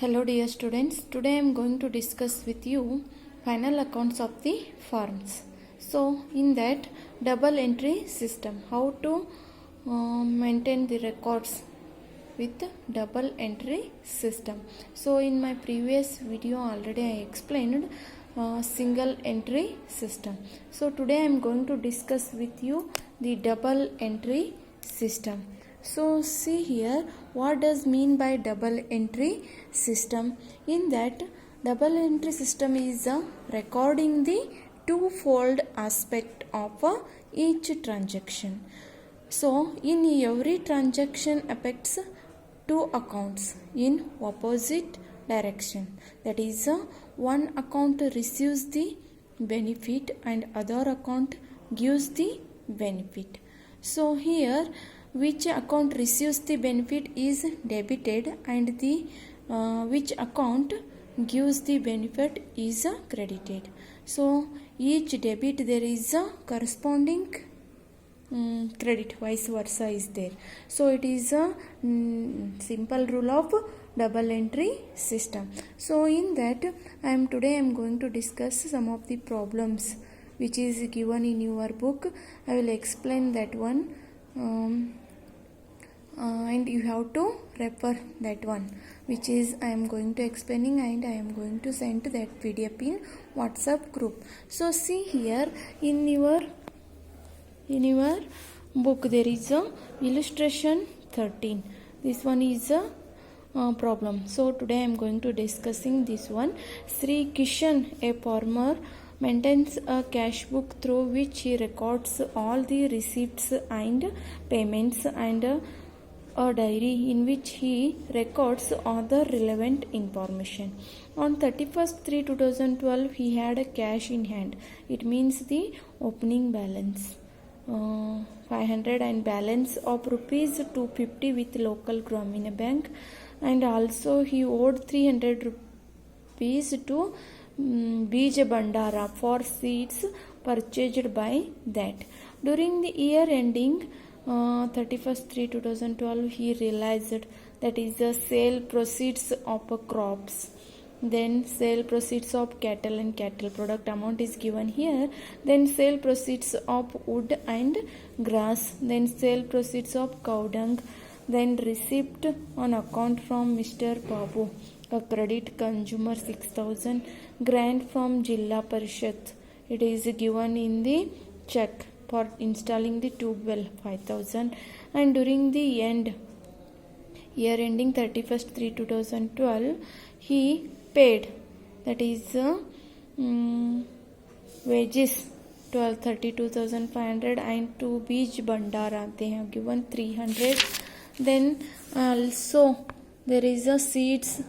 Hello dear students, today I am going to discuss with you final accounts of the firms. So in that double entry system, how to maintain the records with double entry system. So in my previous video already I explained single entry system. So today I am going to discuss with you the double entry system. So see here, what does mean by double entry system? In that double entry system is recording the twofold aspect of each transaction. So in every transaction affects two accounts in opposite direction. That is, one account receives the benefit and other account gives the benefit. So here which account receives the benefit is debited and the which account gives the benefit is credited. So each debit there is a corresponding credit, vice versa is there. So it is a simple rule of double entry system. So in that today I am going to discuss some of the problems which is given in your book. I will explain that one. And you have to refer that one which is I am going to explaining, and I am going to send that PDF in WhatsApp group. So see here in your book there is a illustration 13. This one is a problem. So today I am going to discussing this one. Sri Kishan, a farmer, maintains a cash book through which he records all the receipts and payments, and a diary in which he records other relevant information. On 31st/3/2012 he had a cash in hand. It means the opening balance 500 and balance of rupees 250 with local Grameen Bank, and also he owed 300 rupees to Bij Bandara for seeds purchased by that. During the year ending 31st/3/2012 he realized that is the sale proceeds of crops, then sale proceeds of cattle and cattle product amount is given here, then sale proceeds of wood and grass, then sale proceeds of cow dung, then receipt on account from Mr. Babu, a credit consumer 6,000, grant from Jilla Parishad, it is given in the check for installing the tube well 5,000, and during the year ending 31st/3/2012 he paid, that is wages 32,500, and to Bij Bandara they have given 300. Then also there is a seeds,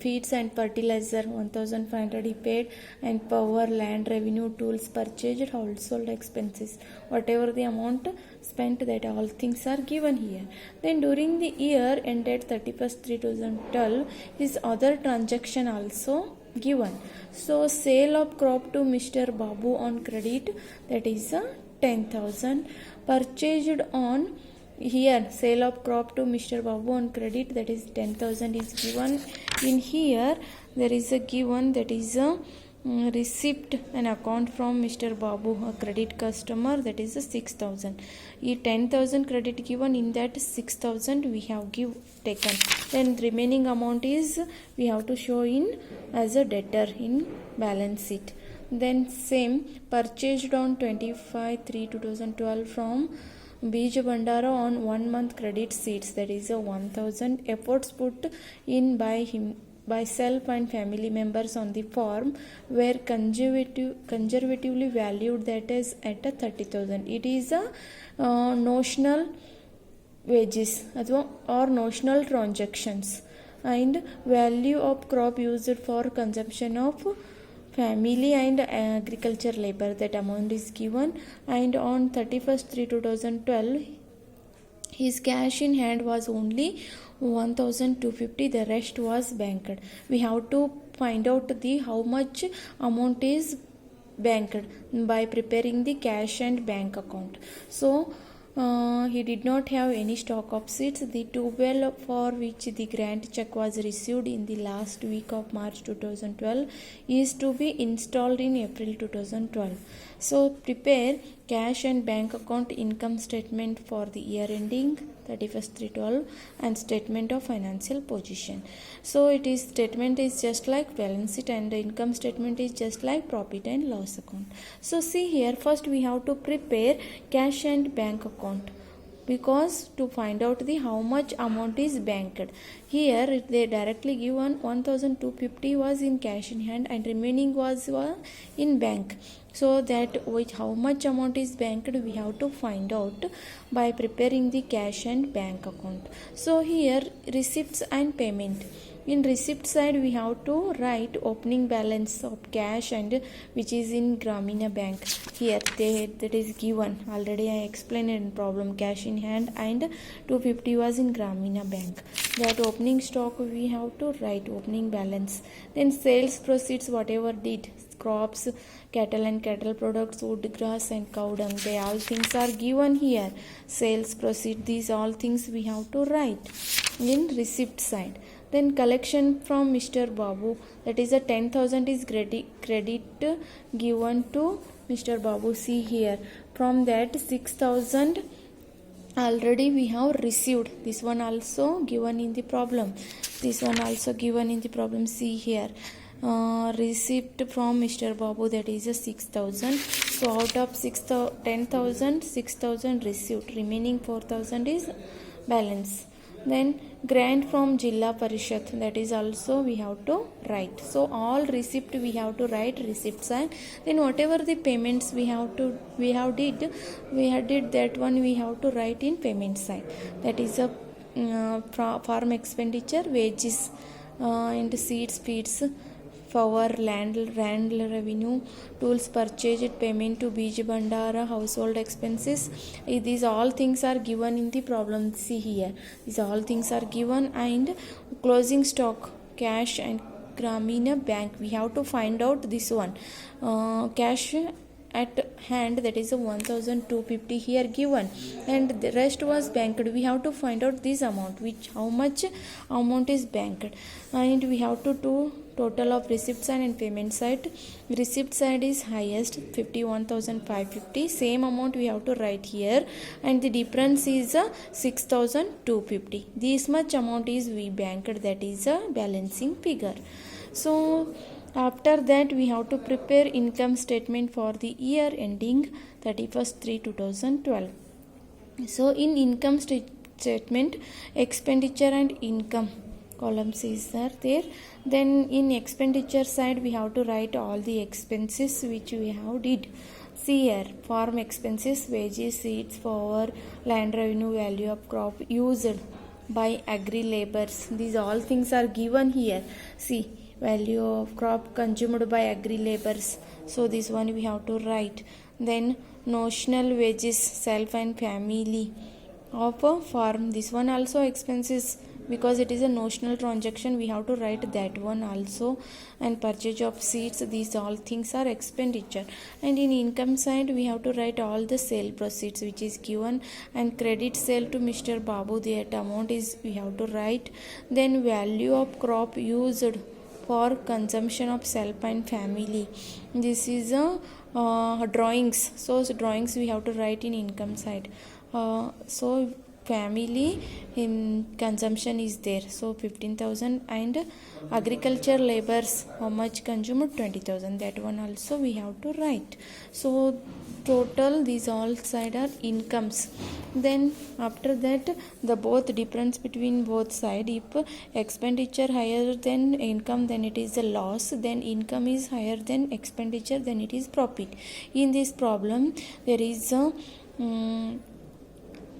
feeds and fertilizer 1,500 he paid, and power, land, revenue, tools purchased, household expenses, whatever the amount spent, that all things are given here. Then during the year ended 31st/3/2012 his other transaction also given. So sale of crop to Mr. Babu on credit, that is 10,000, purchased on here sale of crop to Mr. Babu on credit, that is 10,000 is given. In here there is a given, that is a receipt and account from Mr. Babu, a credit customer, that is a 6,000. 10,000 credit given, in that 6,000 we have taken. Then remaining amount is we have to show in as a debtor in balance sheet. Then same purchased on 25/3/2012 from Bij Bandara on 1 month credit seats, that is a 1,000. Efforts put in by him, by self and family members on the farm were conservatively valued, that is at a 30,000. It is a notional wages or notional transactions, and value of crop used for consumption of family and agriculture labor, that amount is given. And on 31st/3/2012 his cash in hand was only 1,250, the rest was banked. We have to find out the how much amount is banked by preparing the cash and bank account. So he did not have any stock of seeds. The tube-well for which the grant check was received in the last week of March 2012 is to be installed in April 2012. So prepare cash and bank account income statement for the year ending 31st/3/12 and statement of financial position. So it is statement is just like balance sheet and the income statement is just like profit and loss account. So see here, first we have to prepare cash and bank account, because to find out the how much amount is banked. Here they directly given 1250 was in cash in hand and remaining was in bank. So that which how much amount is banked we have to find out by preparing the cash and bank account. So here receipts and payment. In receipt side we have to write opening balance of cash and which is in Gramina Bank. Here that is given. Already I explained in problem, cash in hand and 250 was in Gramina Bank. That opening stock we have to write opening balance. Then sales proceeds whatever did, crops, cattle and cattle products, wood grass and cow dung, they all things are given here. Sales proceed, these all things we have to write in receipt side. Then collection from Mr. Babu, that is a 10,000 is credit given to Mr. Babu. See here, from that 6,000 already we have received. This one also given in the problem. This one also given in the problem. See here, receipt from Mr. Babu, that is a 6,000. So out of 10,000, 6,000 received. Remaining 4,000 is balance. Then grant from Jilla Parishad, that is also we have to write. So all receipt we have to write receipt side. Then whatever the payments we have did that one we have to write in payment side. That is a farm expenditure, wages and seeds, feeds, power, land revenue, tools purchased, payment to Bij Bandara, household expenses. These all things are given in the problem. See here, these all things are given. And closing stock, cash and Gramina Bank, we have to find out this one. Cash at hand, that is a 1250 here given, and the rest was banked. We have to find out this amount, which how much amount is banked, and we have to do total of receipt side and payment side. Receipt side is highest 51,550, same amount we have to write here, and the difference is 6,250. This much amount is we banked, that is a balancing figure. So after that we have to prepare income statement for the year ending 31st/3/2012. So in income statement, expenditure and income columns is there. Then in expenditure side we have to write all the expenses which we have did. See here, farm expenses, wages, seeds, power, land revenue, value of crop used by agri laborers. These all things are given here. See, value of crop consumed by agri laborers. So this one we have to write. Then notional wages, self and family of a farm. This one also expenses, because it is a notional transaction, we have to write that one also. And purchase of seeds, these all things are expenditure. And in income side we have to write all the sale proceeds which is given, and credit sale to Mr. Babu, that amount is we have to write. Then value of crop used for consumption of self and family, this is a drawings. So drawings we have to write in income side. So family in consumption is there, so 15,000, and agriculture labors how much consumed, 20,000, that one also we have to write. So total these all side are incomes. Then after that the both difference between both side, if expenditure higher than income then it is a loss, then income is higher than expenditure then it is profit. In this problem there is a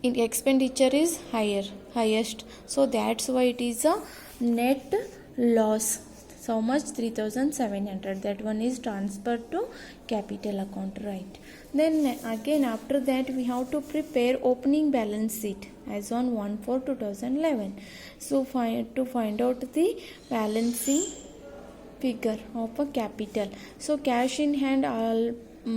in expenditure is highest, so that's why it is a net loss. So much 3,700, that one is transferred to capital account, right? Then again after that we have to prepare opening balance sheet as on 1/4/2011. So to find out the balancing figure of a capital. So cash in hand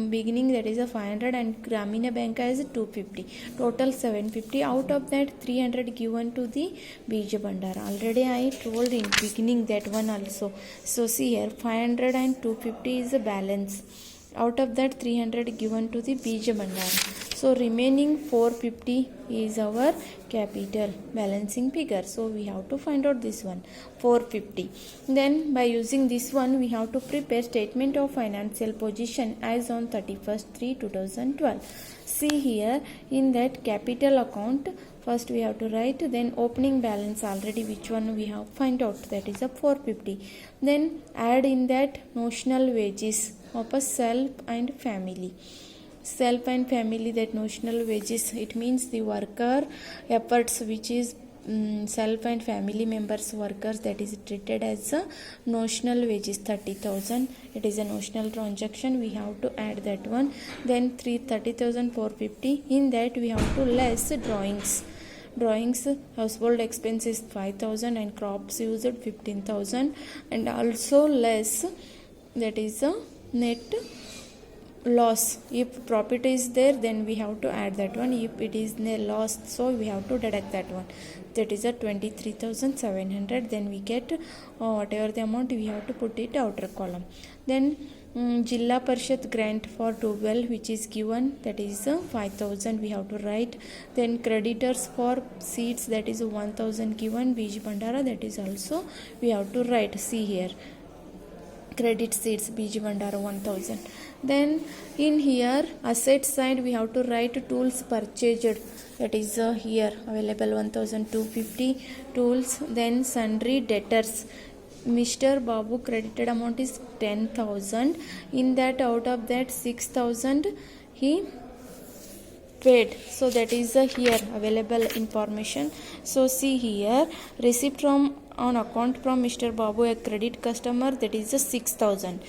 beginning, that is a 500, and Gramina Bank has 250, total 750. Out of that 300 given to the Bija Bandara. Already I told in beginning that one also. So see here, 500 and 250 is a balance. Out of that 300 given to the Bija Bandara. So remaining 450 is our capital balancing figure. So we have to find out this one, 450. Then by using this one, we have to prepare statement of financial position as on 31st/3/2012. See here, in that capital account, first we have to write, then opening balance already which one we have find out, that is a 450. Then add in that notional wages of a self and family. Self and family, that notional wages, it means the worker efforts which is self and family members workers, that is treated as a notional wages, 30,000. It is a notional transaction, we have to add that one. Then 30,450, in that we have to less drawings, household expenses 5,000 and crops used 15,000, and also less, that is a net loss. If profit is there, then we have to add that one. If it is loss, so we have to deduct that one, that is a 23,700. Then we get whatever the amount, we have to put it outer column. Then Jilla Parishad grant for 12 which is given, that is 5,000 we have to write. Then creditors for seats, that is 1,000 given, Bij Bandara, that is also we have to write. See here, credit seats Bij Bandara 1,000. Then in here asset side we have to write tools purchased, that is here available 1,250 tools. Then sundry debtors, Mr. Babu credited amount is 10,000. In that, out of that 6,000 he paid. So that is here available information. So see here, receipt from on account from Mr. Babu, a credit customer, that is 6,000.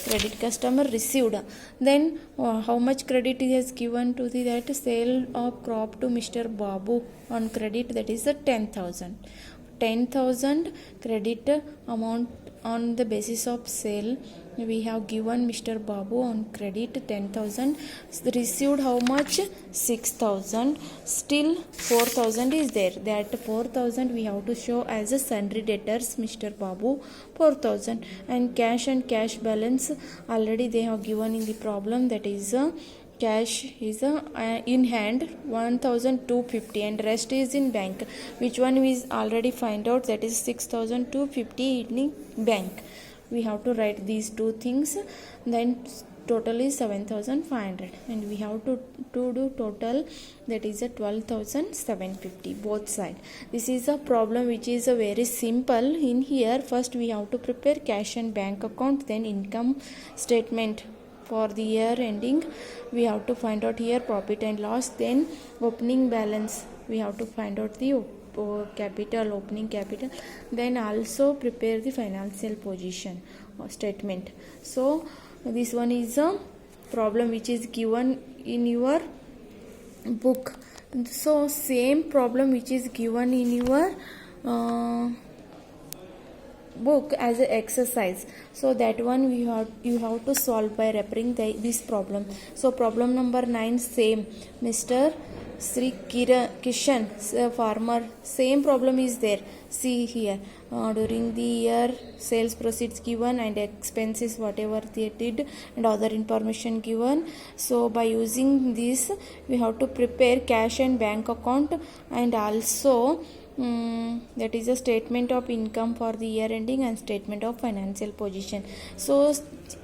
Credit customer received. Then how much credit he has given to the that sale of crop to Mr. Babu on credit, that is 10,000. 10,000 credit amount on the basis of sale we have given Mr. Babu on credit 10,000. Received how much? 6,000. Still 4,000 is there. That 4,000 we have to show as a sundry debtors Mr. Babu 4,000. And cash balance already they have given in the problem, that is cash is in hand 1,250 and rest is in bank. Which one is already find out, that is 6,250 in bank. We have to write these two things. Then total is 7,500 and we have to do total, that is a 12,750 both side. This is a problem which is a very simple. In here first we have to prepare cash and bank account, then income statement for the year ending we have to find out here profit and loss. Then opening balance we have to find out the capital, opening capital. Then also prepare the financial position statement. So this one is a problem which is given in your book. So same problem which is given in your book as an exercise, so that one you have to solve by referring this problem. So problem number 9, same, Mr. Sri Kishan, farmer, same problem is there. See here, during the year sales proceeds given and expenses whatever they did and other information given. So by using this we have to prepare cash and bank account and also that is a statement of income for the year ending and statement of financial position. So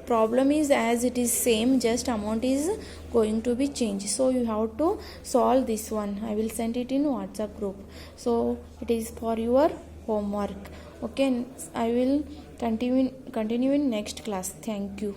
problem is as it is same, just amount is going to be changed. So you have to solve this one. I will send it in WhatsApp group. So it is for your homework. Okay, I will continue in next class. Thank you.